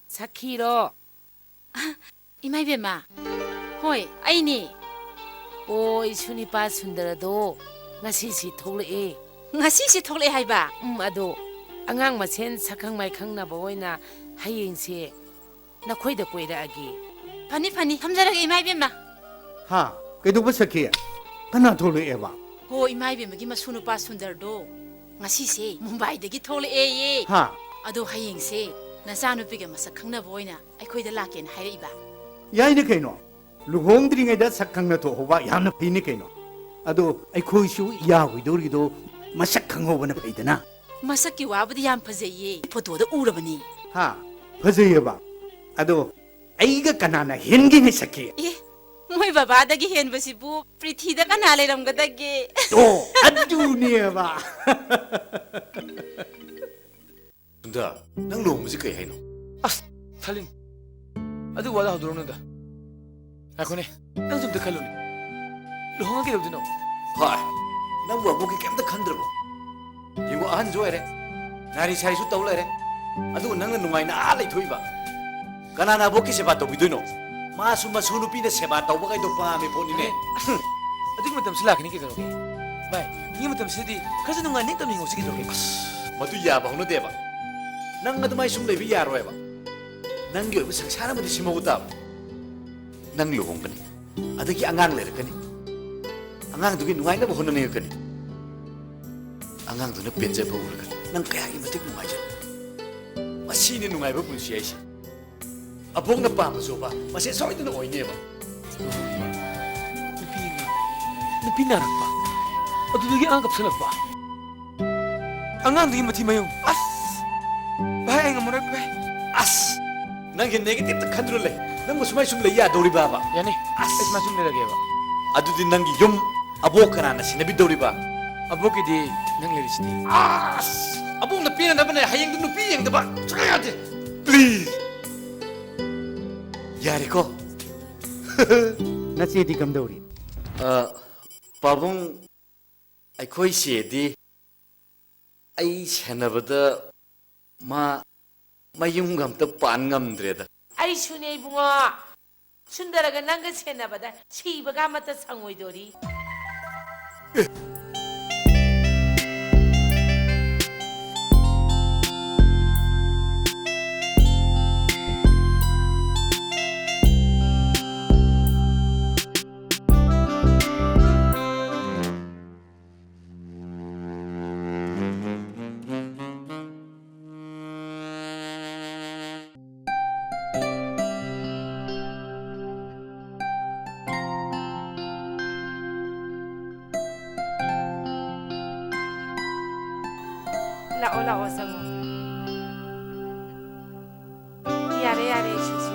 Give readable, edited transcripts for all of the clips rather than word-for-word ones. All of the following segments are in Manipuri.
사키로. 이마이베마. 호이, 아이니. 오이 순이빠 순더라도 ngasi시 ꯊꯣꯛꯂꯛꯑꯦ. ngasi ꯊꯣꯛꯂꯛꯑꯦ 하이바. ꯑꯗꯣ ꯑꯉꯥꯡ ꯃꯁꯦꯟ ꯁꯛꯈꯪ ꯃꯥꯏꯈꯪꯅꯕ ꯑꯣꯏꯅ ꯍꯌꯦꯡꯁꯦ ꯅꯈꯣꯏꯗ ꯀꯣꯏꯔꯛꯑꯒꯦ. 파니 파니 함자라게 이마이베마. 하, 그래도 새끼야. 하나 돌려봐. 호 이마이베마기 마수누빠 순더도 ngasi세 뭄바이다기 ꯊꯣꯛꯂꯛꯑꯦ. 하, ꯑꯗꯣ ꯍꯌꯦꯡꯁꯦ ꯅꯆꯥꯅꯨꯄꯤꯒ ꯃꯁꯛ ꯈꯪꯅꯕ ꯑꯣꯏꯅ ꯑꯩꯈꯣꯏꯗ ꯂꯥꯛꯀꯦꯅ ꯍꯥꯏꯔꯛꯏꯕ. 야이네 케노. 루홍드링에다 sakang나 토호바 야나 피니 케노. 아도 아이코이슈 야위도리도 마삭강호바나 페이드나. ꯃꯁꯛꯀꯤ ꯋꯥꯕꯨꯗꯤ ꯌꯥꯝ ꯐꯖꯩꯌꯦ. ꯐꯣꯇꯣꯗ ꯎꯔꯕꯅꯤ. 하, 버저여봐. 아도 아이가 까나나 현경의 새끼. ꯑꯦ ꯃꯣꯏ ꯕꯕꯥꯗꯒꯤ ꯍꯦꯟꯕꯁꯤꯕꯨ ꯄ꯭ꯔꯤꯊꯤꯗ ꯀꯅꯥ ꯂꯩꯔꯝꯒꯗꯒꯦ? 또 아두니여봐. 준다, 난 로무지 그야 해노. 아스, 살린. 아주 와다 하도록는다. 아코네, 난 좀 더 칼로니. 로하게 되도 너. 하이, 난 뭐 보기 깸다 간들고. 이거 안 좋아해. 나리 차리 숫다 올라래. 아주 나는 농아이나 알이 도이바. 가나나 보기 세바도 비도노. 마수마 소누피네 세바도 보가이도 밤에 보니네. 아직 뭐 땀슬라 그니 기다려게. 바이, 이게 뭐 땀슬디. 가서 농가 내 땀이 오시게 들어게. 마두 야바 호노 대바. 난 가도 마이 숨레 비야로 해봐. 난 교육 상사람한테 심어고다. 난 루홍거니. 아득이 안강 레르거니. 안강 두기 누아이나 보호는 거니. 안강 두는 벤제 보고르거니. 난 그야기 못해 누아이자. 마시니 누아이바 분수야시. 아봉나 빠마서 봐. 마시 소이드는 오이네 봐. 누피 나락봐. 아도 되게 안갑 살았봐. 안강 되게 마티 마용. 아스. 바이 nga morak ba이. 아스. 난 걔 네게티브 칸드롤레. 난 무슨 말 숨레 야 도리 봐봐. 야네. 아스 마숨 내라게 봐. 아두디 난기 좀 아보카나 시나비 도리 봐. 아보케디 낭레리시디. 아스. 아봉나 피나 나번에 하영도 누피 영도 봐. 저야지. 플리즈. 야리코. 나시디 감도리. 빠봉 아이코이 시에디 아이 세나보다 마용감도 빤감드레다. 아이 순애 이붕어. 순더라가 난가 세나보다 시바가 아마타 상오이도리. 라오 라오 상오. 야래 야래 시시.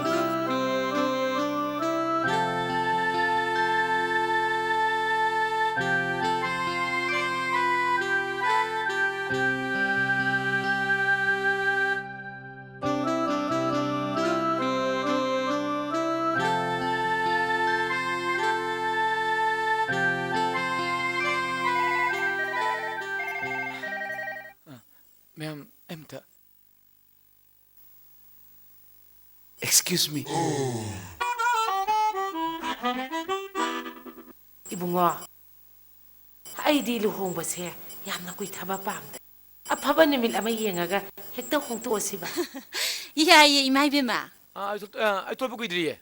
Ma'am, emta. Excuse me. 이붕어. 아이디 루홍버세 얌나 꾸이타바 빰데. 아파바 누밀 아마 이행아가 헥다 홍토오시바. 야예 이마이베마. 아이 돌보고 이들이에.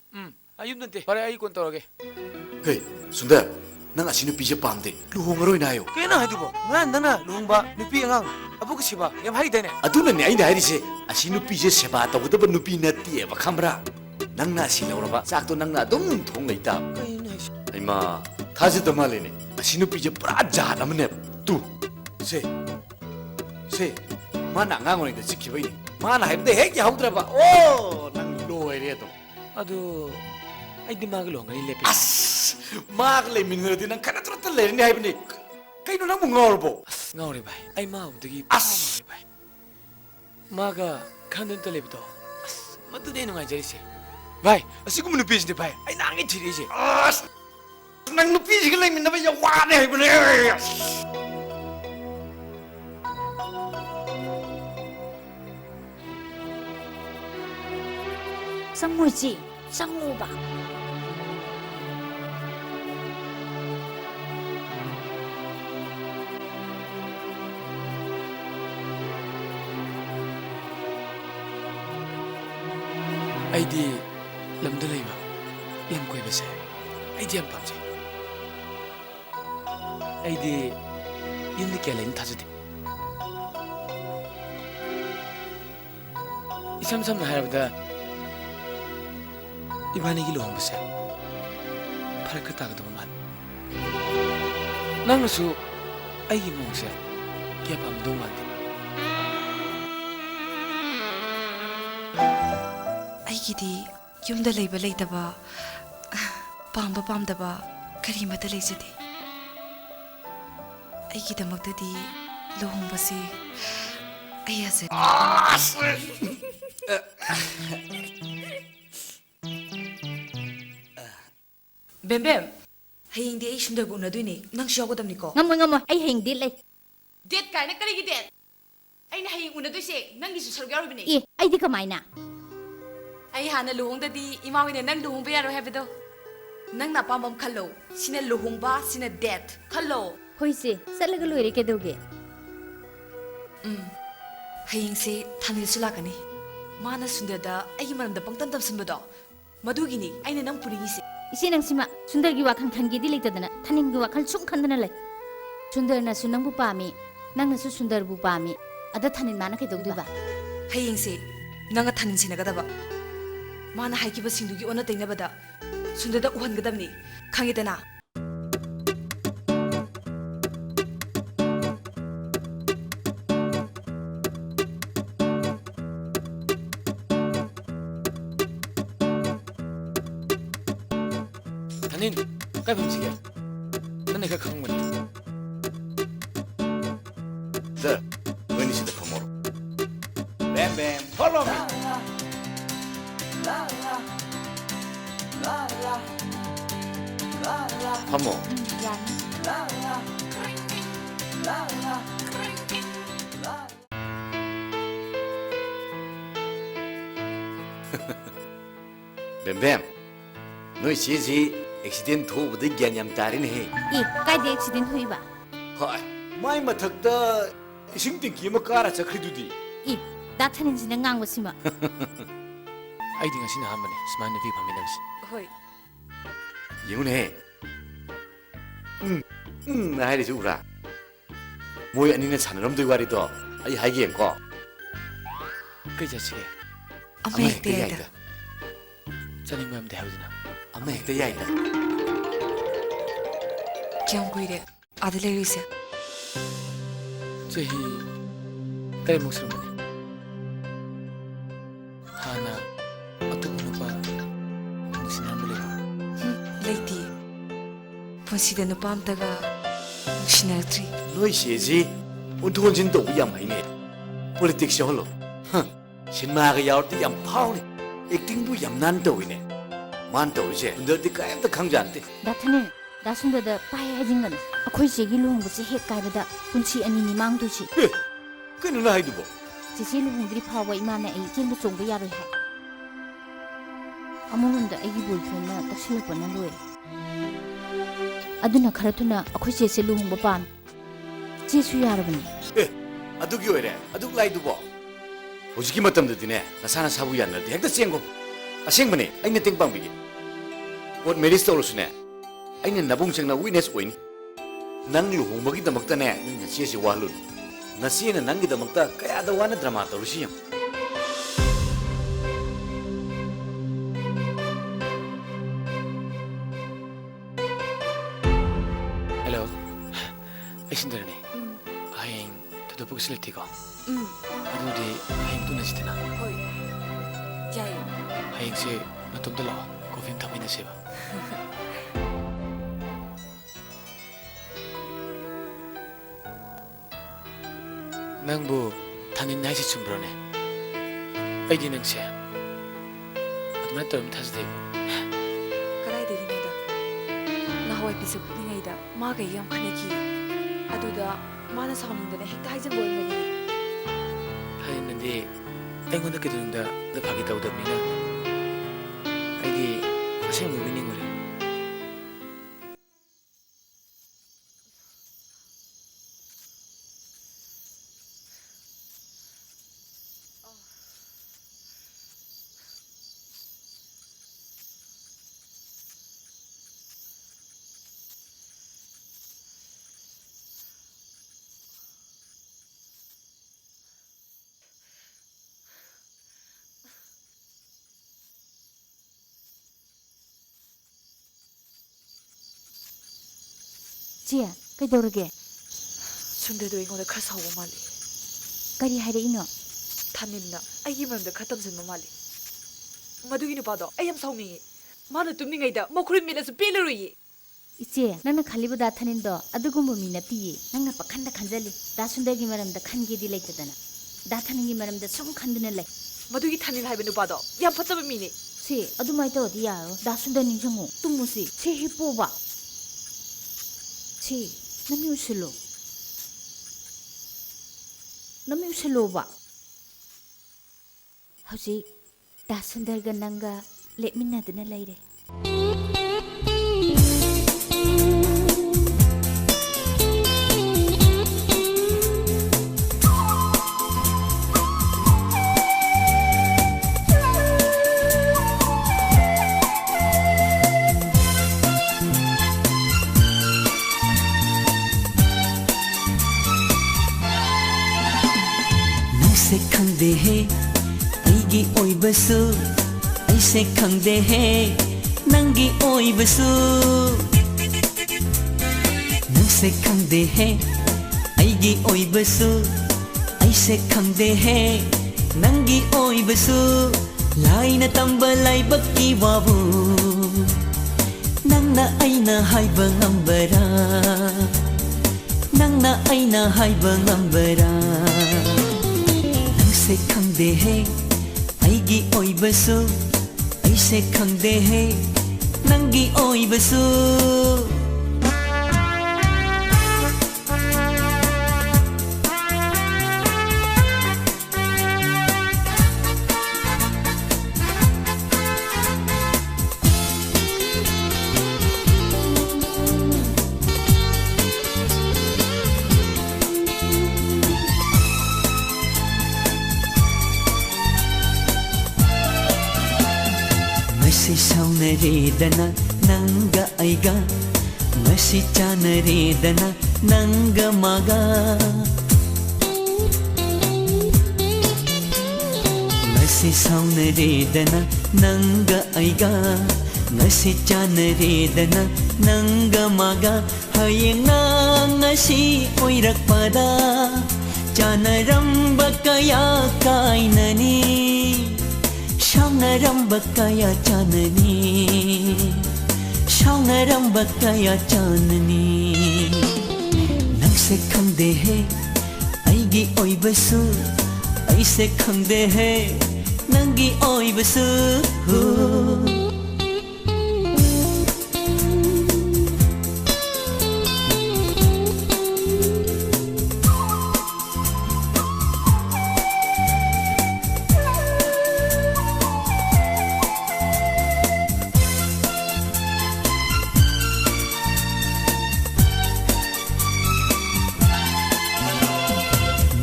아윤던데. 바래 아이 건 떨어게. 헤이, 순다. 난 아시는 비제 밤데 루홍으로 인하여. 꽤나 해두고. 나나 루홍바 누피 앙. 아보고 시바. 얌 하이 되네. 아두는 내 아이나 하리세. 아시는 비제 세바 떠보다 누피 나띠에바 카메라. 낭나 시나오라바. 짝도 낭나 동 통가 있다. 꽤나 시. 아이마, 타지도 말이네. 아시는 비제 뿌라자 나무네. 뚜. 세. 마나 안강원인데 지키바이네. 마나 해도 핵이 하우더라바. 오, 난 로에리에도. 아도 아이 디마글 롱가리 레페. 아스, 마글레 민너디 난 카나 들었다 레리네 하이브니. kaino nang mungorbo. Ngawre bay. Ay maudagi. As. bay. Maga kandan talibdo. As madunay nung ajarise. Bay, asigo mo nupis ni bay. Ay nangit chirisi. As. Nang nupis ka lang minabay yung wane haibuni. ꯆꯪꯉꯣꯏꯁꯤ ꯆꯪꯉꯣꯕ ꯑꯩꯗꯤ ꯂꯝꯗ ꯂꯩꯕ ꯂꯝ ꯀꯣꯏꯕꯁꯦ ꯑꯩꯗꯤ ꯌꯥꯝ ꯄꯥꯝꯖꯩ ꯑꯩꯗꯤ ꯌꯨꯝꯗ ꯀꯌꯥ ꯂꯩꯅ ꯊꯥꯖꯗꯦ 이삼 삼 할아버다 이번에 길 오는 것에 팔을 끄다가 너무 많. 나는수 아기 몽세 기합하면 너무 안 돼. ꯑꯩꯒꯤꯗꯤ ꯌꯨꯝꯗ ꯂꯩꯕ ꯂꯩꯇꯕ ꯄꯥꯝꯕ ꯄꯥꯝꯗꯕ ꯀꯔꯤꯃꯠꯇ ꯂꯩꯖꯗꯦ ꯑꯩꯒꯤꯗꯃꯛꯇꯗꯤ ꯂꯨꯍꯣꯡꯕꯁꯤ ꯑꯩ ꯌꯥꯖꯩ ꯕꯦꯝꯕꯦꯝ ꯍꯌꯦꯡꯗꯤ ꯑꯩ ꯁꯨꯟꯗꯔꯒ ꯎꯅꯗꯣꯏꯅꯦ ꯅꯪꯁꯨ ꯌꯥꯎꯒꯗꯕꯅꯤꯀꯣ ꯉꯝꯃꯣꯏ ꯉꯝꯃꯣꯏ ꯑꯩ ꯍꯌꯦꯡ ꯗꯦꯠ ꯂꯩ ꯗꯦꯠ ꯀꯥꯏꯅ ꯀꯔꯤꯒꯤ ꯗꯦꯠ ꯑꯩꯅ ꯍꯌꯦꯡ ꯎꯅꯗꯣꯏꯁꯦ ꯅꯪꯒꯤꯁꯨ ꯁꯔꯨꯛ ꯌꯥꯎꯔꯤꯕꯅꯦ ꯑꯦ ꯑꯩꯗꯤ ꯀꯃꯥꯏꯅ ꯑꯩ ꯍꯥꯟꯅ ꯂꯨꯍꯣꯡꯗꯗꯤ ꯏꯃꯥ ꯍꯣꯏꯅ ꯅꯪ ꯂꯨꯍꯣꯡꯕ ꯌꯥꯔꯣꯏ ꯍꯥꯏꯕꯗꯣ ꯅꯪꯅ ꯑꯄꯥꯝꯕ ꯑꯃ ꯈꯜꯂꯣ ꯁꯤꯅ ꯂꯨꯍꯣꯡꯕ ꯁꯤꯅ ꯗꯦꯠ ꯈꯜꯂꯣ ꯍꯣꯏꯁꯦ ꯆꯠꯂꯒ ꯂꯣꯏꯔꯦ ꯀꯩꯗꯧꯒꯦ ꯍꯌꯦꯡꯁꯦ ꯊꯥꯅꯤꯜꯁꯨ ꯂꯥꯛꯀꯅꯤ ꯃꯥꯅ ꯁꯨꯟꯗꯔꯗ ꯑꯩꯒꯤ ꯃꯔꯝꯗ ꯄꯪꯇꯝ ꯇꯝꯁꯟꯕꯗꯣ ꯃꯗꯨꯒꯤꯅꯤ ꯑꯩꯅ ꯅꯪ ꯄꯨꯔꯤꯉꯤꯁꯦ 이제 낭심아 순달기 와칸 칸게디 레이다나 타닝기 와칸 춤 칸다나 레 순달나수 낭부 빠미 낭나수 순달부 빠미 아다 타닌 마나 개동두바 ꯍꯌꯦꯡꯁꯦ ꯅꯪꯒ ꯊꯥꯅꯤꯟꯁꯤꯟꯅꯒꯗꯕ ꯃꯥꯅ ꯍꯥꯏꯈꯤꯕꯁꯤꯡꯗꯨꯒꯤ ꯑꯣꯟꯅ ꯇꯩꯅꯕꯗ ꯁꯨꯟꯗꯔꯗ ꯎꯍꯟꯒꯗꯕꯅꯤ ꯈꯪꯉꯤꯗꯅ 나는 까밤지게 난 내가 강한 거니. 자, 은희씨도 pomo로. 뱀뱀, follow me. 파모. 뱀뱀, 너희 씨지 액시덴 도보다 갸냠 따리네. 이 까이디 액시덴 후이바 하이, 마이 마탁다 이승땡 기마 까라 자크리두디. 이나 타닌지나 낭고시마 아이디가 신나 한 번에 스마일 비 밤이나시. ꯍꯣꯏ 예문해. 나 하이리 주라. 뭐야 니네 사느럼들 와리도 아이 하이기엔 거. 그 자식에 ꯑꯃ ꯍꯦꯛꯇ ꯌꯥꯏꯗ 짜ning 마음대 하우드나. 아마 핵대 야이다. ꯀꯌꯥꯝ ꯀꯨꯏꯔꯦ ꯑꯥꯗ ꯂꯩꯔꯨꯏꯁꯦ 저희 딸 목소리만이 하나 어떤 오빠 당신 한 번에 ꯂꯩꯇꯦ ꯄꯨꯟꯁꯤꯗ ꯅꯨꯄꯥ ꯑꯝꯇꯒ ꯅꯨꯡꯁꯤꯅꯔꯛꯇ꯭ꯔꯤ 너희 씨지 온토건진도 우얌 하이네. 폴리틱스 홀로. 신마가 야올 때얌 파오네. 액팅부 얌난 떠오이네. 만 떠오르지. 너들 까염도 강조 안 돼. 나 타닌 나 순달다 빠이 해진건 아코이 제기 루홍부지 핵 까이바다 분치 아니니 망두시 그 누나 하이도 뭐. 지시 루홍들이 파워 이만에 에이 젠도 종부 야로이 하 아무런다 애기 볼프나 딱실력보나 로에 아두나 카라투나 아코이 제세 루홍부 빰 제수 야로보니 아두기 왜래? 아두기 라이도 뭐. 오지기 맞담도 되네. 나 사나 사부야 널 핵다 쌩고. 아 쌩버네. 아이네 땡빵비기. 곧 메리스 떠올수네. 아이네 나봉생나 위네스 오이니. 난 루홍먹이다 먹다네. 나 시에시 와룰. 나 시에는 난기다 먹다 까야다 와나 드라마 떠올시요. 헬로 액신들네. 하잉 저도 보기 싫을 테고. 아무리 하잉 도나시테나. ꯍꯣꯏ ꯌꯥꯏ 하잉시 맞돔들 나와. 고핀 타고 세바. 낭부 타닌 나이시 춤브로네. 아이디 능세. 어떤 또 타스데고. ꯀꯗꯥꯏꯗꯒꯤꯅꯣꯗ ꯅꯍꯥꯟꯋꯥꯏ ꯄꯤꯖ ꯄꯨꯛꯂꯤꯉꯩꯗ ꯃꯥꯒ ꯑꯩꯒ ꯌꯥꯝ ꯈꯟꯅꯈꯤ ꯑꯗꯨꯗ ꯃꯥꯅ ꯁꯥꯎꯅꯤꯡꯗꯅ ꯍꯦꯛꯇ ꯍꯥꯏꯖꯟꯕ ꯑꯣꯏꯔꯝꯒꯅꯤ 하였는데 앵어느 그들은다 너 가기 떠오답니다. ꯑꯁꯦꯡꯕ ꯑꯣꯏꯅꯤꯡꯉꯨꯔꯦ ꯆꯦ ꯀꯩꯗꯧꯔꯒꯦ ꯁꯨꯟꯗꯔꯗꯣ ꯑꯩꯉꯣꯟꯗ ꯈꯔ ꯁꯥꯎꯕ ꯃꯥꯜꯂꯤ ꯀꯔꯤ ꯍꯥꯏꯔꯛꯏꯅꯣ ꯊꯥꯅꯤꯟꯅ ꯑꯩꯒꯤ ꯃꯔꯝꯗ ꯈꯔ ꯇꯝꯁꯤꯟꯕ ꯃꯥꯜꯂꯤ ꯃꯗꯨꯒꯤ ꯅꯨꯄꯥꯗꯣ ꯑꯩ ꯌꯥꯝ ꯁꯥꯎꯅꯤꯡꯉꯤ ꯃꯥꯅ ꯇꯨꯝꯅꯤꯡꯉꯩꯗ ꯃꯈꯨꯔꯤ ꯃꯦꯠꯂꯁꯨ ꯄꯦꯜꯂꯔꯣꯏꯌꯦ ꯏꯆꯦ ꯅꯪꯅ ꯈꯜꯂꯤꯕ ꯗꯥ ꯊꯥꯅꯤꯟꯗꯣ ꯑꯗꯨꯒꯨꯝꯕ ꯃꯤ ꯅꯠꯇꯤꯌꯦ ꯅꯪꯅ ꯄꯥꯈꯟꯗ ꯈꯟꯖꯜꯂꯤ ꯗꯥ ꯁꯨꯟꯗꯔꯒꯤ ꯃꯔꯝꯗ ꯈꯟꯒꯦꯗꯤ ꯂꯩꯇꯗꯅ ꯗꯥ ꯊꯥꯅꯤꯟꯒꯤ ꯃꯔꯝꯗ ꯁꯨꯝ ꯈꯟꯗꯨꯅ ꯂꯩ ꯃꯗꯨꯒꯤ ꯊꯥꯅꯤꯟ ꯍꯥꯏꯕ ꯅꯨꯄꯥꯗꯣ ꯌꯥꯝ ꯐꯠꯇꯕ ꯃꯤꯅꯤ ꯁꯤ ꯑꯗꯨꯃꯥꯏꯅ ꯇꯧꯔꯗꯤ ꯌꯥꯔꯣꯏ ꯗꯥ ꯁꯨꯟꯗꯔ ꯅꯤꯡꯁꯤꯡꯉꯨ ꯇꯨꯝꯃꯨꯁꯤ ꯁꯤ ꯍꯤꯞꯄꯣꯕ ꯁꯤ ꯅꯃꯤ 우실로 너무 우실로봐 ꯍꯧꯖꯤꯛ ꯗꯥ ꯁꯨꯟꯗꯔꯒ ꯅꯪꯒ ꯂꯦꯞꯃꯤꯟꯅꯗꯨꯅ ꯂꯩꯔꯦ ꯅꯪꯁꯦ ꯈꯪꯗꯦꯍꯦ ꯑꯩꯒꯤ ꯑꯣꯏꯕꯁꯨ ꯑꯩꯁꯦ ꯈꯪꯗꯦꯍꯦ ꯅꯪꯒꯤ ꯑꯣꯏꯕꯁꯨ ꯅꯪꯁꯦ ꯈꯪꯗꯦꯍꯦ ꯑꯩꯒꯤ ꯑꯣꯏꯕꯁꯨ ꯑꯩꯁꯦ ꯈꯪꯗꯦꯍꯦ ꯅꯪꯒꯤ ꯑꯣꯏꯕꯁꯨ ꯂꯥꯏꯅ ꯇꯝꯕ ꯂꯥꯏꯕꯛꯀꯤ ꯋꯥꯕꯨ ꯅꯪꯅ ꯑꯩꯅ ꯍꯥꯏꯕ ꯉꯝꯕꯔꯥ ꯅꯪꯅ ꯑꯩꯅ ꯍꯥꯏꯕ ꯉꯝꯕꯔꯥ ꯅꯪꯁꯦ ꯈꯪꯗꯦꯍꯦ ꯑꯩꯒꯤ ꯑꯣꯏꯕꯁꯨ ꯑꯩꯁꯦ ꯈꯪꯗꯦꯍꯦ ꯅꯪꯒꯤ ꯑꯣꯏꯕꯁꯨ ꯉꯁꯤ ꯁꯥꯎꯅꯔꯦꯗꯅ ꯅꯪꯒ ꯑꯩꯒ ꯉꯁꯤ ꯆꯥꯅꯔꯦꯗꯅ ꯅꯪꯒ ꯃꯥꯒ ꯉꯁꯤ ꯁꯥꯎꯅꯔꯦꯗꯅ ꯅꯪꯒ ꯑꯩꯒ ꯉꯁꯤ ꯆꯥꯅꯔꯦꯗꯅ ꯅꯪꯒ ꯃꯥꯒ ꯍꯌꯦꯡꯅ ꯉꯁꯤ ꯑꯣꯏꯔꯛꯄꯗ ꯆꯥꯅꯔꯝꯕ ꯀꯌా ꯀꯥꯏꯅꯅꯤ 샤우나람바 까야 짜느니 샤우나람바 까야 짜느니 낭세 康대해 아이기 오이버스 아이세 康대해 낭기 오이버스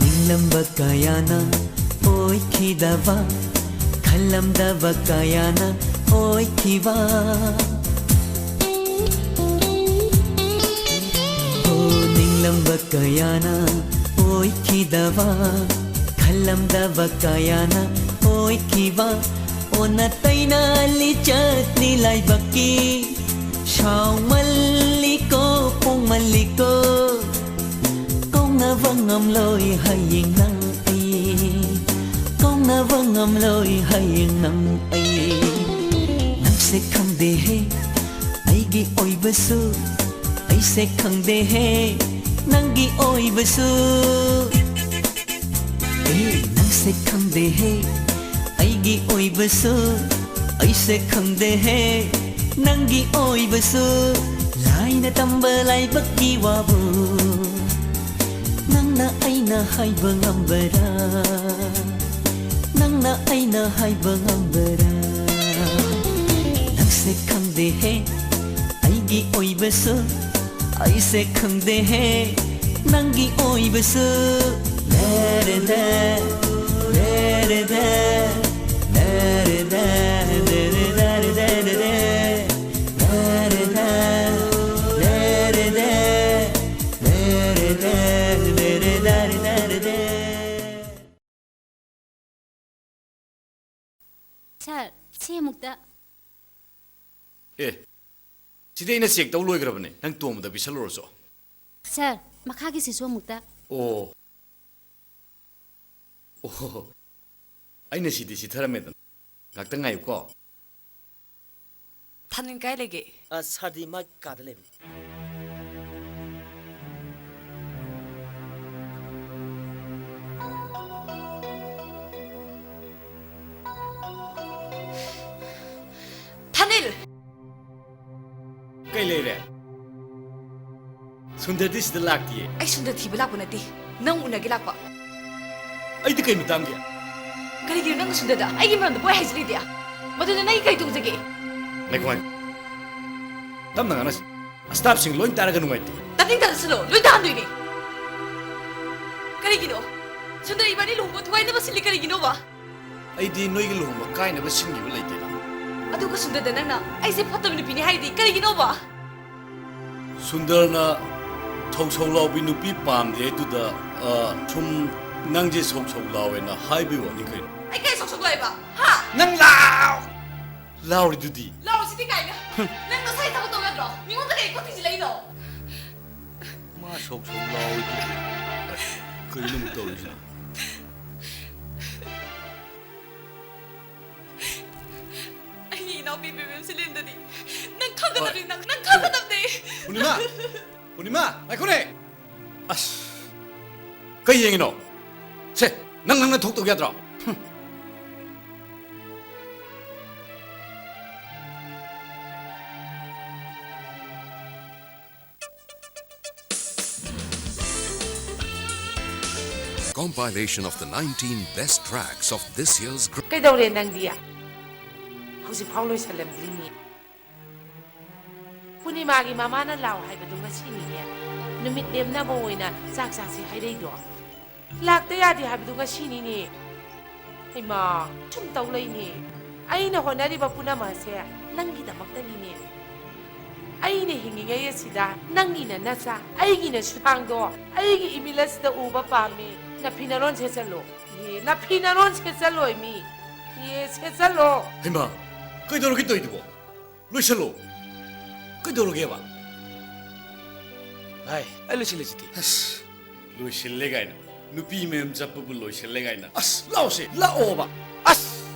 ꯈꯜꯂꯝꯕ ꯀꯌꯥꯅ ꯑꯣꯏꯈꯤꯗꯕ ꯈꯜꯂꯝꯗꯕ ꯀꯌꯥꯅ ꯑꯣꯏꯈꯤꯕ ꯅꯤꯡꯂꯝꯕ ꯀꯌꯥꯅ ꯑꯣꯏꯈꯤꯗꯕ ꯈꯜꯂꯝꯗꯕ ꯀꯌꯥꯅ ꯑꯣꯏꯈꯤꯕ ꯑꯣꯟꯅ ꯇꯩꯅ ꯂꯤꯆꯠꯅꯤ ꯂꯥꯏꯕꯛꯀꯤ ꯁꯥꯎꯃꯜꯂꯤꯀꯣ ꯄꯣꯡꯃꯜꯂꯤꯀꯣ ꯀꯧꯅꯕ ꯉꯝꯂꯣꯏ ꯍꯌꯦꯡ ꯅꯪ ꯑꯩ ꯀꯧꯅꯕ ꯉꯝꯂꯣꯏ ꯍꯌꯦꯡ ꯅꯪ ꯑꯩ ꯅꯪꯁꯦ ꯈꯪꯗꯦꯍꯦ ꯑꯩꯒꯤ ꯑꯣꯏꯕꯁꯨ ꯑꯩꯁꯦ ꯈꯪꯗꯦꯍꯦ ꯅꯪꯒꯤ ꯑꯣꯏꯕꯁꯨ ꯅꯪꯁꯦ ꯈꯪꯗꯦꯍꯦ ꯑꯩꯒꯤ ꯑꯣꯏꯕꯁꯨ ꯑꯩꯁꯦ ꯈꯪꯗꯦꯍꯦ ꯅꯪꯒꯤ ꯑꯣꯏꯕꯁꯨ ꯂꯥꯏꯅ ꯇꯝꯕ ꯂꯥꯏꯕꯛꯀꯤ ꯋꯥꯕꯨ ꯅꯪꯅ ꯑꯩꯅ ꯍꯥꯏꯕ ꯉꯝꯕꯔꯥ ꯅꯪꯅ ꯑꯩꯅ ꯍꯥꯏꯕ ꯉꯝꯕꯔꯥ ꯅꯪꯁꯦ ꯈꯪꯗꯦꯍꯦ ꯑꯩꯒꯤ ꯑꯣꯏꯕꯁꯨ ꯑꯩꯁꯦ ꯈꯪꯗꯦꯍꯦ ꯅꯪꯒꯤ ꯑꯣꯏꯕꯁꯨ ꯂꯦꯔꯦꯗ ꯂꯦꯔꯦꯗ ꯂꯦꯔꯦꯗ ꯂꯦꯔꯦꯗ ꯂꯦꯔꯦꯗ ꯁꯥꯔ ꯁꯤ ꯑꯃꯨꯛꯇ ꯑꯦ ꯁꯤꯗꯤ ꯑꯩꯅ ꯆꯦꯛ ꯇꯧ ꯂꯣꯏꯈ꯭ꯔꯕꯅꯦ ꯅꯪ ꯇꯣꯡꯕꯗ ꯄꯤꯁꯜꯂꯨꯔꯁꯨ ꯁꯥꯔ ꯃꯈꯥꯒꯤꯁꯤꯁꯨ ꯑꯃꯨꯛꯇ ꯑꯣ ꯑꯣ ꯑꯩꯅ ꯁꯤꯗꯤ ꯆꯤꯊꯔꯝꯃꯦꯗꯅ ꯉꯥꯛꯇꯪ ꯉꯥꯏꯌꯨꯀꯣ ꯊꯥꯅꯤꯟ ꯀꯥꯏ ꯂꯩꯒꯦ ꯁꯥꯔꯗꯤ ꯃꯥ ꯀꯥꯗ ꯂꯩꯕꯅꯤ ꯊꯥꯅꯤꯜ ꯀꯩ ꯂꯩꯔꯦ ꯁꯨꯟꯗꯔꯗꯤ ꯁꯤꯗ ꯂꯥꯛꯇꯤꯌꯦ ꯑꯩ ꯁꯨꯟꯗ ꯊꯤꯕ ꯂꯥꯛꯄ ꯅꯠꯇꯦ ꯅꯪ ꯎꯅꯒꯦ ꯂꯥꯛꯄ ꯑꯩꯗꯤ ꯀꯩ ꯃꯇꯥꯡꯒꯤ ꯀꯔꯤꯒꯤꯅꯣ ꯅꯪ ꯁꯨꯟꯗꯗ ꯑꯩꯒꯤ ꯃꯔꯝꯗ ꯄꯣꯏ ꯍꯥꯏꯖꯤꯜꯂꯤꯗꯤ ꯃꯗꯨꯗ ꯅꯪꯒꯤ ꯀꯩ ꯇꯧꯖꯒꯦ ꯉꯥꯏꯈꯣ ꯇꯞꯅ ꯉꯥꯡꯅꯁꯤ ꯑꯁꯇꯥꯞꯁꯤꯡ ꯂꯣꯏ ꯇꯥꯔꯒ ꯅꯨꯡꯉꯥꯏꯇꯦ ꯇꯥꯅꯤꯡ ꯇꯥꯅꯁꯤꯜꯂꯣ ꯂꯣꯏ ꯇꯥꯍꯟꯗꯣꯏꯅꯤ ꯀꯔꯤꯒꯤꯅꯣ ꯁꯨꯟꯗꯔ ꯏꯕꯥꯅꯤ ꯂꯨꯍꯣꯡꯕ ꯊꯨꯒꯥꯏꯅꯕ ꯁꯤꯜꯂꯤ ꯀꯔꯤꯒꯤꯅꯣꯕ ꯑꯩꯗꯤ ꯅꯣꯏꯒꯤ ꯂꯨꯍꯣꯡꯕ ꯀꯥꯏꯅꯕ ꯁꯤꯟꯈꯤꯕ ꯂꯩꯇꯦꯗ ꯑꯗꯨꯒ ꯁꯨꯟꯗꯔꯗ ꯅꯪꯅ ꯑꯩꯁꯦ ꯐꯠꯇꯕ ꯅꯨꯄꯤꯅꯤ ꯍꯥꯏꯔꯤꯗꯤ ꯀꯔꯤꯒꯤꯅꯣꯕ ꯁꯨꯟꯗꯔꯅ ꯁꯧ ꯂꯥꯎꯕꯤ ꯅꯨꯄꯤ ꯄꯥꯝꯗꯦ ꯑꯗꯨꯗ ꯁꯨꯝ ꯅꯪꯁꯦ ꯁꯧ ꯂꯥꯎꯋꯦꯅ ꯍꯥꯏꯕꯒꯤ ꯋꯥꯅꯤ ꯀꯩꯅꯣ ꯑꯩ ꯀꯩ ꯁꯧ ꯂꯥꯏꯕ ꯍꯥ ꯅꯪ ꯂꯥꯎꯔꯤꯗꯨꯗꯤ ꯂꯥꯎꯔꯤꯁꯤꯗꯤ ꯀꯥꯏꯅ ꯅꯪ ꯉꯁꯥꯏ ꯊꯕꯛ ꯇꯧ ꯌꯥꯗ꯭ꯔꯣ ꯃꯤꯉꯣꯟꯗ ꯀꯩ ꯈꯣꯠꯇꯤꯁꯤ ꯂꯩꯅꯣ ꯃꯥ ꯁꯧ ꯂꯥꯎꯔꯤꯗꯨꯗꯤ ꯀꯩꯅꯣ ꯑꯃꯨꯛ ꯇꯧꯔꯤꯁꯤꯅ ꯑꯩꯒꯤ ꯏꯅꯥꯎꯄꯤ ꯕꯦꯕꯦꯝ ꯁꯤꯂꯦꯟꯗꯗꯤ ꯅꯪ ꯈꯪꯒꯗꯕꯅꯤ ꯅꯪ ꯈꯪꯒꯗꯕꯅꯤ ꯄꯨꯔꯅꯤꯃꯥ ꯉꯥꯏꯈꯣꯅꯦ ꯑꯁ ꯀꯩ ꯌꯦꯡꯉꯤꯅꯣ ꯁꯦ ꯅꯪꯅ ꯊꯣꯛꯇꯧ ꯌꯥꯗ꯭ꯔꯣ Compilation of the 19 best tracks of this year's ꯀꯩꯗꯧꯔꯦ ꯅꯪꯗꯤ ꯍꯧꯖꯤꯛꯐꯥꯎ ꯂꯣꯏꯁꯜꯂꯝꯗ꯭ꯔꯤꯅꯤ ꯄꯨꯔꯅꯤꯃꯥꯒꯤ ꯃꯃꯥꯅ ꯂꯥꯎ ꯍꯥꯏꯕꯗꯨ ꯉꯁꯤꯅꯤꯅꯦ ꯅꯨꯃꯤꯠ ꯂꯦꯝꯅꯕ ꯑꯣꯏꯅ ꯆꯥꯛ ꯆꯥꯁꯤ ꯍꯥꯏꯔꯩꯗꯣ ꯂꯥꯛꯇ ꯌꯥꯗꯦ ꯍꯥꯏꯕꯗꯨ ꯉꯁꯤꯅꯤꯅꯦ ꯍꯩꯃꯥ ꯁꯨꯝ ꯇꯧ ꯂꯩꯅꯤ ꯑꯩꯅ ꯍꯣꯠꯅꯔꯤꯕ ꯄꯨꯝꯅꯃꯛꯁꯦ ꯅꯪꯒꯤꯗꯃꯛꯇꯅꯤꯅꯦ ꯑꯩꯅ ꯍꯤꯡꯉꯤꯉꯩ ꯑꯁꯤꯗ ꯅꯪꯒꯤꯅ ꯅꯆꯥ ꯑꯩꯒꯤꯅ ꯁꯨꯊꯥꯡꯗꯣ ꯑꯩꯒꯤ ꯏꯃꯤꯜ ꯑꯁꯤꯗ ꯎꯕ ꯄꯥꯝꯃꯤ ꯅꯐꯤꯅꯔꯣꯟ ꯁꯦꯠꯆꯜꯂꯣ ꯅꯐꯤꯅꯔꯣꯟ ꯁꯦꯠꯆꯜꯂꯣꯏ ꯃꯤ ꯁꯦꯠꯆꯜꯂꯣ ꯍꯩꯃꯥ ꯀꯩꯗꯧꯔꯒꯦ ꯇꯧꯔꯤꯗꯨꯕꯣ ꯂꯣꯏꯁꯜꯂꯣ ꯀꯩꯗꯧꯔꯒꯦꯕ ꯚꯥꯏ ꯑꯩ ꯂꯣꯏꯁꯤꯜꯂꯁꯤꯗꯤ ꯑꯁ ꯂꯣꯏꯁꯤꯜꯂꯦ ꯀꯥꯏꯅ ꯅꯨꯄꯤ ꯃꯌꯥꯝ ꯆꯠꯄꯕꯨ ꯂꯣꯏꯁꯤꯜꯂꯦ ꯀꯥꯏꯅ ꯑꯁ ꯂꯥꯛꯑꯣꯁꯦ ꯂꯥꯛꯑꯣꯕ ꯑꯁ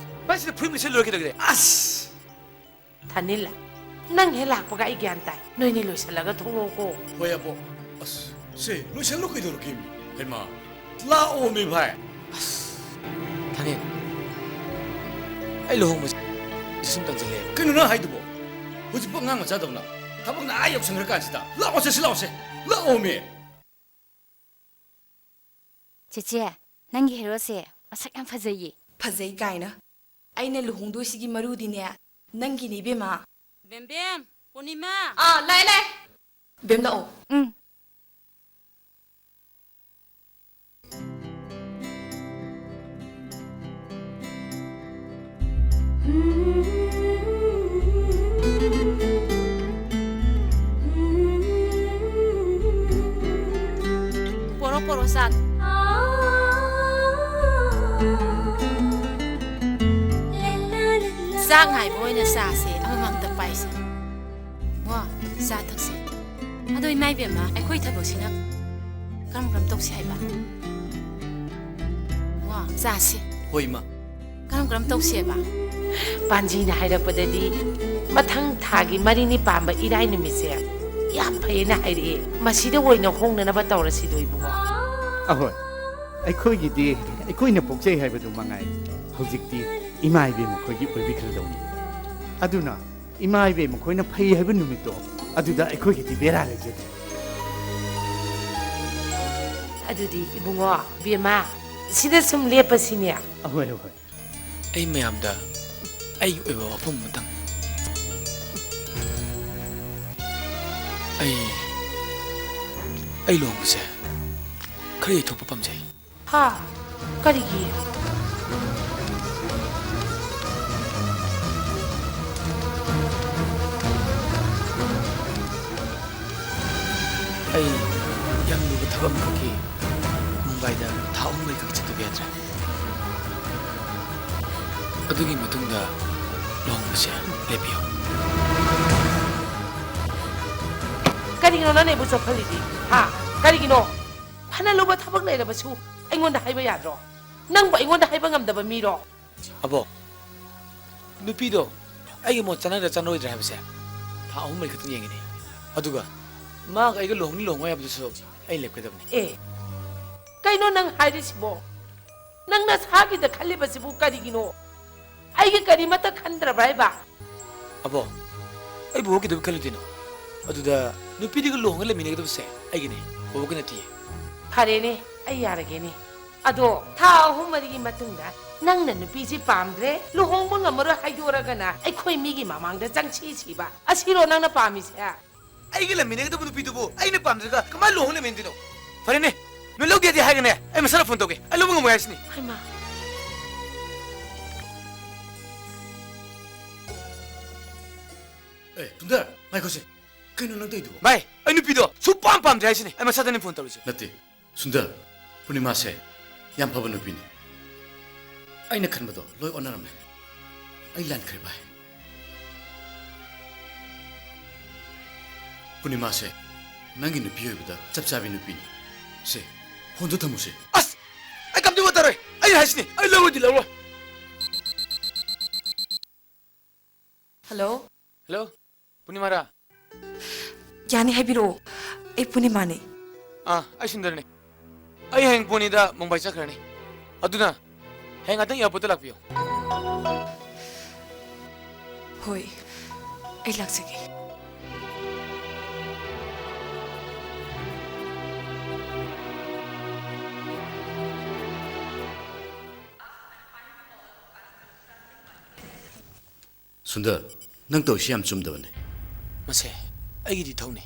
ꯚꯥꯏ ꯁꯤꯗ ꯐꯨꯔꯤꯠ ꯂꯣꯏꯁꯤꯜꯂꯨꯔꯒꯦ ꯇꯧꯒꯦ ꯑꯁ ꯊꯥꯅꯤꯜꯂ ꯅꯪ ꯍꯦꯛ ꯂꯥꯛꯄꯒ ꯑꯩ ꯒ꯭ꯌꯥꯟ ꯇꯥꯏ ꯅꯣꯏꯅꯤ ꯂꯣꯏꯁꯤꯜꯂꯒ ꯊꯣꯛꯂꯛꯑꯣꯀꯣ ꯍꯣꯏ ꯑꯕꯣ ꯑꯁ ꯁꯦ ꯂꯣꯏꯁꯜꯂꯣ ꯀꯩꯗꯧꯔꯒꯦ ꯍꯩꯃꯥ ꯂꯥꯛꯑꯣꯃꯤ ꯚꯥꯏ ꯊꯥꯅꯤꯟ ꯑꯩ ꯂꯨꯍꯣꯡꯕꯁꯦ ꯁꯨꯝ ꯇꯟꯁꯤꯜꯂꯦꯕ ꯀꯩꯅꯣ ꯅꯪ ꯍꯥꯏꯗꯨꯕꯣ ꯍꯧꯖꯤꯛꯄꯨ ꯑꯉꯥꯡ ꯃꯆꯥꯗꯧꯅ ꯊꯕꯛꯅ ꯌꯧꯁꯟꯈ꯭ꯔꯀꯥꯟꯁꯤꯗ ꯂꯥꯛꯑꯣꯁꯦ ꯂꯥꯛꯑꯣꯁꯦ ꯂꯥꯛꯑꯣꯃꯤ ꯆꯦꯆꯦ ꯅꯪꯒꯤ ꯍꯦꯔꯣꯁꯦ ꯃꯁꯛ ꯌꯥꯝ ꯐꯖꯩꯌꯦ ꯐꯖꯩ ꯀꯥꯏꯅ ꯑꯩꯅ ꯂꯨꯍꯣꯡꯗꯣꯏꯁꯤꯒꯤ ꯃꯔꯨꯗꯤꯅꯦ ꯅꯪꯒꯤꯅꯤ ꯏꯕꯦꯝꯃ ꯕꯦꯝꯕꯦꯝ ꯄꯨꯔꯅꯤꯃꯥ ꯂꯥꯛꯑꯦ ꯕꯦꯝ ꯂꯥꯛꯑꯣ ꯎꯝ ꯄꯣꯔꯣ ꯆꯥꯛ ꯆꯥꯛ ꯉꯥꯏꯕ ꯑꯣꯏꯅ ꯆꯥꯁꯦ ꯑꯃꯃꯝꯇ ꯄꯥꯏꯁꯦ ꯋꯥ ꯆꯥ ꯊꯛꯁꯦ ꯑꯗꯣ ꯏꯃꯥ ꯏꯕꯦꯝꯃ ꯑꯩꯈꯣꯏ ꯊꯕꯛꯁꯤꯅ ꯀꯔꯝ ꯇꯧꯁꯤ ꯍꯥꯏꯕ ꯋꯥ ꯆꯥꯁꯦ ꯍꯣꯏ ꯏꯃꯥꯀꯔꯝ ꯇꯧꯁꯦꯕ ꯄꯥꯟꯖꯤꯅ ꯍꯥꯏꯔꯛꯄꯗꯗꯤ ꯃꯊꯪ ꯊꯥꯒꯤ 9ꯅꯤ ꯄꯥꯟꯕ ꯏꯔꯥꯏ ꯅꯨꯃꯤꯠꯁꯦ ꯌꯥꯝ ꯐꯩꯌꯦꯅ ꯍꯥꯏꯔꯛꯑꯦ ꯃꯁꯤꯗ ꯑꯣꯏꯅ ꯍꯣꯡꯅꯅꯕ ꯇꯧꯔꯁꯤꯗꯣ ꯏꯕꯨꯡꯉꯣ ꯑꯍꯣꯏ ꯑꯩꯈꯣꯏꯒꯤꯗꯤ ꯑꯩꯈꯣꯏꯅ ꯄꯣꯛꯆꯩ ꯍꯥꯏꯕꯗꯨ ꯃꯉꯥꯏ ꯍꯧꯖꯤꯛꯇꯤ ꯏꯃꯥ ꯏꯕꯦꯝ ꯃꯈꯣꯏꯒꯤ ꯑꯣꯏꯕꯤꯈ꯭ꯔꯗꯧꯅꯤ ꯑꯗꯨꯅ ꯏꯃꯥ ꯏꯕꯦꯝ ꯃꯈꯣꯏꯅ ꯐꯩ ꯍꯥꯏꯕ ꯅꯨꯃꯤꯠꯇꯣ ꯑꯗꯨꯗ ꯑꯩꯈꯣꯏꯒꯤꯗꯤ ꯕꯦꯔꯥ ꯂꯩꯖꯗꯦ ꯑꯗꯨꯗꯤ ꯏꯕꯨꯡꯉꯣ ꯕꯦꯝꯃ ꯁꯤꯗ ꯁꯨꯝ ꯂꯦꯞꯄꯁꯤꯅꯦ ꯑꯍꯣꯏ ꯑꯍꯣꯏ ꯑꯩ ꯃꯌꯥꯝꯗ ꯑꯩꯒꯤ ꯑꯣꯏꯕ ꯋꯥꯐꯝ ꯑꯃꯇꯪ ꯑꯩ ꯂꯨꯍꯣꯡꯕꯁꯦ ꯈꯔ ꯌꯩꯊꯣꯛꯄ ꯄꯥꯝꯖꯩ ꯍꯥ ꯀꯔꯤꯒꯤ ꯑꯩ ꯌꯥꯝ ꯂꯨꯕ ꯊꯕꯛ ꯑꯃꯈꯛꯀꯤ ꯃꯨꯝꯕꯥꯏꯗ ꯊꯥ 3 ꯂꯩꯈꯛ ꯆꯠꯇꯕ ꯌꯥꯗ꯭ꯔꯦ ꯑꯗꯨꯒꯤ ꯃꯇꯨꯡꯗ ꯂꯨꯍꯣꯡꯕꯁꯦ ꯂꯦꯞꯄꯤꯌꯨ ꯀꯔꯤꯒꯤꯅꯣ ꯅꯪ ꯑꯩꯕꯨ ꯆꯣꯞꯍꯜꯂꯤꯗꯤ ꯍꯥ ꯀꯔꯤꯒꯤꯅꯣ ꯐꯅ ꯂꯨꯕ ꯊꯕꯛ ꯂꯩꯔꯕꯁꯨ ꯑꯩꯉꯣꯟꯗ ꯍꯥꯏꯕ ꯌꯥꯗ꯭ꯔꯣ ꯅꯪꯕꯨ ꯑꯩꯉꯣꯟꯗ ꯍꯥꯏꯕ ꯉꯝꯗꯕ ꯃꯤꯔꯣ ꯑꯕꯣ ꯅꯨꯄꯤꯗꯣ ꯑꯩꯒꯤ ꯃꯣꯠ ꯆꯥꯟꯅꯒꯗ꯭ꯔꯥ ꯆꯥꯟꯅꯔꯣꯏꯗ꯭ꯔꯥ ꯍꯥꯏꯕꯁꯦ ꯊꯥ 3 ꯈꯛꯇꯪ ꯌꯦꯡꯒꯅꯤ ꯑꯗꯨꯒ ꯃꯥꯒ ꯑꯩꯒ ꯂꯨꯍꯣꯡꯉꯣꯏ ꯍꯥꯏꯕꯗꯨꯁꯨ ꯑꯩ ꯂꯦꯞꯀꯗꯕꯅꯤ ꯑꯦ ꯀꯩꯅꯣ ꯅꯪ ꯍꯥꯏꯔꯤꯁꯤꯕꯣ ꯅꯪ ꯅꯁꯥꯒꯤꯗ ꯈꯜꯂꯤꯕꯁꯤꯕꯨ ꯀꯔꯤꯒꯤꯅꯣ ꯑꯩꯒꯤ ꯀꯔꯤꯃꯠꯇ ꯈꯟꯗ꯭ꯔꯕ꯭ꯔꯥ ꯍꯥꯏꯕ ꯑꯕꯣ ꯑꯩ ꯕꯣꯕꯣ ꯀꯩꯗꯧꯕ ꯈꯜꯂꯨꯗꯣꯏꯅꯣ ꯑꯗꯨꯗ ꯅꯨꯄꯤꯗꯨꯒ ꯂꯨꯍꯣꯡꯉ ꯂꯩꯃꯤꯟꯅꯒꯗꯕꯁꯦ ꯑꯩꯒꯤꯅꯦ ꯕꯣꯕꯣꯒꯤ ꯅꯠꯇꯤꯌꯦ ꯐꯔꯦꯅꯦ ꯑꯩ ꯌꯥꯔꯒꯦꯅꯦ ꯑꯗꯣ ꯊꯥ 3-4ꯒꯤ ꯃꯇꯨꯡꯗ ꯅꯪꯅ ꯅꯨꯄꯤꯁꯤ ꯄꯥꯝꯗ꯭ꯔꯦ ꯂꯨꯍꯣꯡꯕ ꯉꯝꯃꯔꯣꯏ ꯍꯥꯏꯗꯣꯔꯒꯅ ꯑꯩꯈꯣꯏ ꯃꯤꯒꯤ ꯃꯃꯥꯡꯗ ꯆꯪꯁꯤ ꯁꯤꯕ ꯑꯁꯤꯔꯣ ꯅꯪꯅ ꯄꯥꯝꯃꯤꯁꯦ ꯑꯩꯒ ꯂꯩꯃꯤꯟꯅꯒꯗꯕ ꯅꯨꯄꯤꯗꯨꯕꯨ ꯑꯩꯅ ꯄꯥꯝꯗ꯭ꯔꯒ ꯀꯃꯥꯏꯅ ꯂꯨꯍꯣꯡ ꯂꯩꯃꯤꯟꯅꯗꯣꯏꯅꯣ ꯐꯔꯦꯅꯦ ꯅꯣꯏ ꯂꯧꯒꯦꯗꯤ ꯍꯥꯏꯒꯅꯦ ꯑꯩ ꯃꯁꯥꯅ ꯐꯣꯟ ꯇꯧꯒꯦ ꯑꯩ ꯂꯧꯕ ꯉꯝꯃꯣꯏ ꯍꯥꯏꯁꯤꯅꯤ ꯍꯩꯃꯥ ꯁꯨꯟꯗꯔ ꯉꯥꯏꯈꯣꯁꯦ ꯀꯩꯅꯣ ꯅꯪ ꯇꯧꯏꯗꯨꯕꯣ ꯚꯥꯏ ꯑꯩ ꯅꯨꯄꯤꯗꯣ ꯁꯨꯡꯄꯥꯝ ꯄꯥꯝꯗ꯭ꯔꯦ ꯍꯥꯏꯁꯤꯅꯤ ꯑꯩ ꯃꯁꯥꯗꯅꯤ ꯐꯣꯟ ꯇꯧꯔꯤꯁꯦ ꯅꯠꯇꯦ ꯁꯨꯟꯗꯔ ꯄꯨꯔꯅꯤꯃꯥꯁꯦ ꯌꯥꯝ ꯐꯕ ꯅꯨꯄꯤꯅꯤ ꯑꯩꯅ ꯈꯟꯕꯗꯣ ꯂꯣꯏ ꯑꯣꯟꯅꯔꯝꯃꯦ ꯑꯩ ꯂꯥꯟꯈ꯭ꯔꯦ ꯚꯥꯏ ꯄꯨꯔꯅꯤꯃꯥꯁꯦ ꯅꯪꯒꯤ ꯅꯨꯄꯤ ꯑꯣꯏꯕꯗ ꯆꯞ ꯆꯥꯕꯤ ꯅꯨꯄꯤꯅꯤ ꯁꯦ ꯐꯣꯟꯗꯣ ꯊꯝꯃꯨꯁꯦ ꯑꯁ ꯑꯩ ꯀꯝꯇ ꯋꯥꯇꯔꯣꯏ ꯑꯩ ꯍꯥꯏꯁꯤꯅꯤ ꯑꯩ ꯂꯧꯔꯣꯏꯗꯤ ꯂꯧꯔꯣꯏ ꯍꯜꯂꯣ ꯍꯜꯂꯣ ꯄꯨꯔꯅꯤꯃꯥꯔꯥ ꯌꯥꯅꯤ ꯍꯥꯏꯕꯤꯔꯛꯑꯣ ꯑꯩ ꯄꯨꯔꯅꯤꯃꯥꯅꯦ ꯑꯩ ꯁꯨꯟꯗꯔꯅꯤ ꯑꯩ ꯍꯌꯦꯡ ꯄꯨꯡ 2ꯗ ꯃꯨꯝꯕꯥꯏ ꯆꯠꯈ꯭ꯔꯅꯤ ꯑꯗꯨꯅ ꯍꯌꯦꯡ ꯉꯥꯛꯇꯪ ꯑꯦꯌꯥꯔꯄꯣꯔꯠꯇ ꯂꯥꯛꯄꯤꯌꯨ ꯍꯣꯏ ꯑꯩ ꯂꯥꯛꯆꯒꯦ ꯁꯨꯟꯗꯔ ꯅꯪ ꯇꯧꯏꯁꯤ ꯌꯥꯝ ꯆꯨꯝꯗꯕꯅꯦ ꯃꯁꯦ ꯑꯩꯒꯤꯗꯤ ꯊꯧꯅꯤ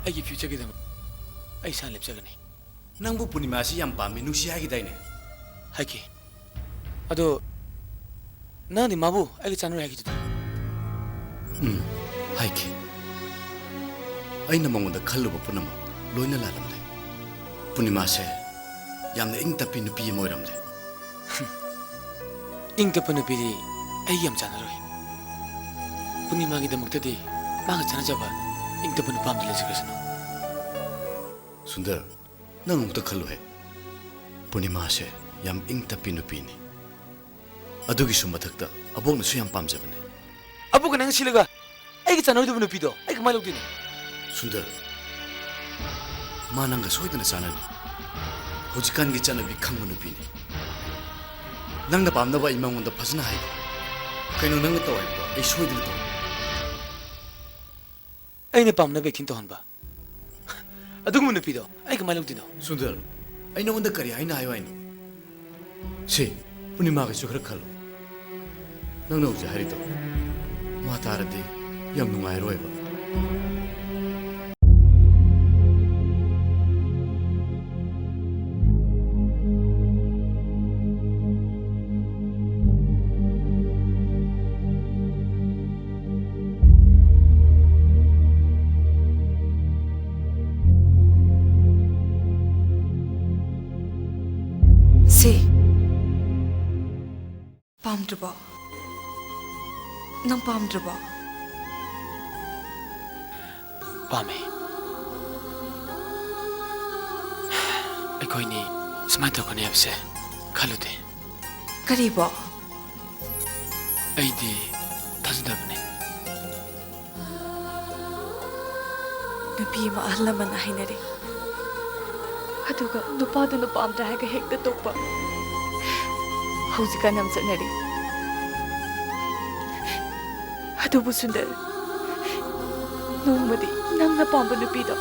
ꯑꯩꯒꯤ ꯐ꯭ꯌꯨꯆꯔꯒꯤꯗꯃꯛ ꯑꯩ ꯏꯁꯥꯅ ꯂꯦꯞꯆꯒꯅꯤ ꯅꯪꯕꯨ ꯄꯨꯔꯅꯤꯃꯥꯁꯤ ꯌꯥꯝ ꯄꯥꯝꯃꯤ ꯅꯨꯡꯁꯤ ꯍꯥꯏꯒꯤꯗꯥꯏꯅꯦ ꯍꯥꯏꯈꯤ ꯑꯗꯣ ꯅꯪꯗꯤ ꯃꯥꯕꯨ ꯑꯩꯒ ꯆꯥꯟꯅꯔꯣꯏ ꯍꯥꯏꯈꯤꯗꯨꯗꯤ ꯍꯥꯏꯈꯤ ꯑꯩꯅ ꯃꯉꯣꯟꯗ ꯈꯜꯂꯨꯕ ꯄꯨꯝꯅꯃꯛ ꯂꯣꯏꯅ ꯂꯥꯜꯂꯝꯂꯦ ꯄꯨꯔꯅꯤꯃꯥꯁꯦ ꯌꯥꯝꯅ ꯏꯪ ꯇꯞꯄꯤ ꯅꯨꯄꯤ ꯑꯃ ꯑꯣꯏꯔꯝꯂꯦ ꯏꯪ ꯇꯞꯄ ꯅꯨꯄꯤꯗꯤ ꯑꯩ ꯌꯥꯝ ꯆꯥꯟꯅꯔꯣꯏ ꯄꯨꯔꯅꯤꯃꯥꯒꯤꯗꯃꯛꯇꯗꯤ ꯃꯥꯒ ꯆꯥꯟꯅꯖꯕ ꯏꯪ ꯇꯞꯄ ꯅꯨꯄꯥ ꯑꯃꯗ ꯂꯩꯖꯈ꯭ꯔꯁꯅꯨ ꯁꯨꯟꯗꯔ ꯅꯪ ꯑꯃꯨꯛꯇ ꯈꯜꯂꯨꯍꯦ ꯄꯨꯔꯅꯤꯃꯥꯁꯦ ꯌꯥꯝ ꯏꯪ ꯇꯞꯄꯤ ꯅꯨꯄꯤꯅꯤ ꯑꯗꯨꯒꯤꯁꯨ ꯃꯊꯛꯇ ꯑꯕꯣꯛꯅꯁꯨ ꯌꯥꯝ ꯄꯥꯝꯖꯕꯅꯦ ꯑꯕꯣꯛꯀ ꯅꯪ ꯁꯤꯜꯂꯒ ꯑꯩꯒ ꯆꯥꯟꯅꯔꯣꯏꯗꯕ ꯅꯨꯄꯤꯗꯣ ꯑꯩ ꯀꯃꯥꯏꯅ ꯂꯧꯗꯣꯏꯅꯣ ꯁꯨꯟꯗꯔ ꯃꯥ ꯅꯪꯒ ꯁꯣꯏꯗꯅ ꯆꯥꯟꯅꯅꯤ ꯍꯧꯖꯤꯛꯀꯥꯟꯒꯤ ꯆꯠꯅꯕꯤ ꯈꯪꯕ ꯅꯨꯄꯤꯅꯤ ꯅꯪꯅ ꯄꯥꯝꯅꯕ ꯑꯩ ꯃꯉꯣꯟꯗ ꯐꯖꯅ ꯍꯥꯏꯒꯦ ꯀꯩꯅꯣ ꯅꯪꯅ ꯇꯧ ꯍꯥꯏꯕꯗꯣ ꯑꯩ ꯁꯣꯏꯗꯅ ꯇꯧ ꯑꯩꯅ ꯄꯥꯝꯅꯕ ꯑꯦꯛꯇꯤꯡ ꯇꯧꯍꯟꯕ ꯑꯗꯨꯒꯨꯝꯕ ꯅꯨꯄꯤꯗꯣ ꯑꯩ ꯀꯃꯥꯏꯅ ꯂꯧꯗꯣꯏꯅꯣ ꯁꯨꯟꯗꯔ ꯑꯩ ꯅꯉꯣꯟꯗ ꯀꯔꯤ ꯍꯥꯏꯅ ꯍꯥꯏꯌꯨ ꯍꯥꯏꯅꯣ ꯁꯤ ꯄꯨꯔꯅꯤꯃꯥꯒꯤꯁꯨ ꯈꯔ ꯈꯜꯂꯨ ꯅꯪꯅ ꯍꯧꯖꯤꯛ ꯍꯥꯏꯔꯤꯗꯣ ꯃꯥ ꯇꯥꯔꯗꯤ ꯌꯥꯝ ꯅꯨꯡꯉꯥꯏꯔꯣꯏꯕ ꯁꯤ ꯄꯥꯝꯗ꯭ꯔꯕꯣ ꯅꯪ ꯄꯥꯝꯗ꯭ꯔꯕꯣ ꯄꯥꯝꯃꯦ ꯑꯩꯈꯣꯏꯅꯤ ꯁꯨꯃꯥꯏꯅ ꯇꯧꯒꯅꯤ ꯍꯥꯏꯕꯁꯦ ꯈꯜꯂꯨꯗꯦ ꯀꯔꯤꯕꯣ ꯑꯩꯗꯤ ꯊꯥꯖꯗꯕꯅꯤ ꯅꯨꯄꯤ ꯑꯃ ꯑꯍꯜ ꯂꯃꯟꯅ ꯍꯥꯏꯅꯔꯤ ꯑꯗꯨꯒ ꯅꯨꯄꯥꯗꯨꯅ ꯄꯥꯝꯗ꯭ꯔꯦ ꯍꯥꯏꯔꯒ ꯍꯦꯛꯇ ꯇꯣꯛꯄ ꯍꯧꯖꯤꯛꯀꯥꯟ ꯌꯥꯝ ꯆꯠꯅꯔꯤ ꯑꯗꯨꯕꯨ ꯁꯨꯟꯗꯔ ꯅꯣꯡꯃꯗꯤ ꯅꯪꯅ ꯄꯥꯝꯕ ꯅꯨꯄꯤꯗꯣ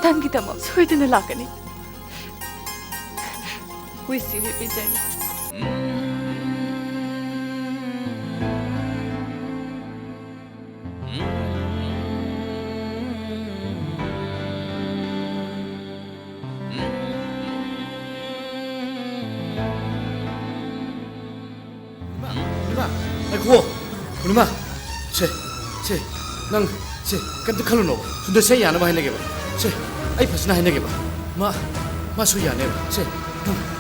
ꯅꯪꯒꯤꯗꯃꯛ ꯁꯣꯏꯗꯅ ꯂꯥꯛꯀꯅꯤ Wish you happy journey. 아이고 우리 마 넌 깜짝 칼로 순대 세 야나 해내게 봐 아이 파스나 해내게 마 소리 안 해봐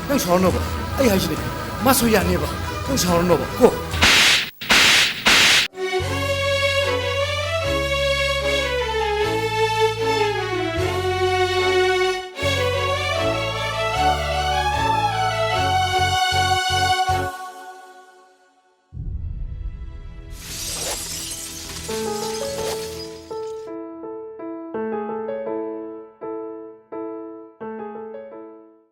넌 샤워 넣어봐 아이 하시네 마 소리 안 해봐 넌 샤워 넣어봐 고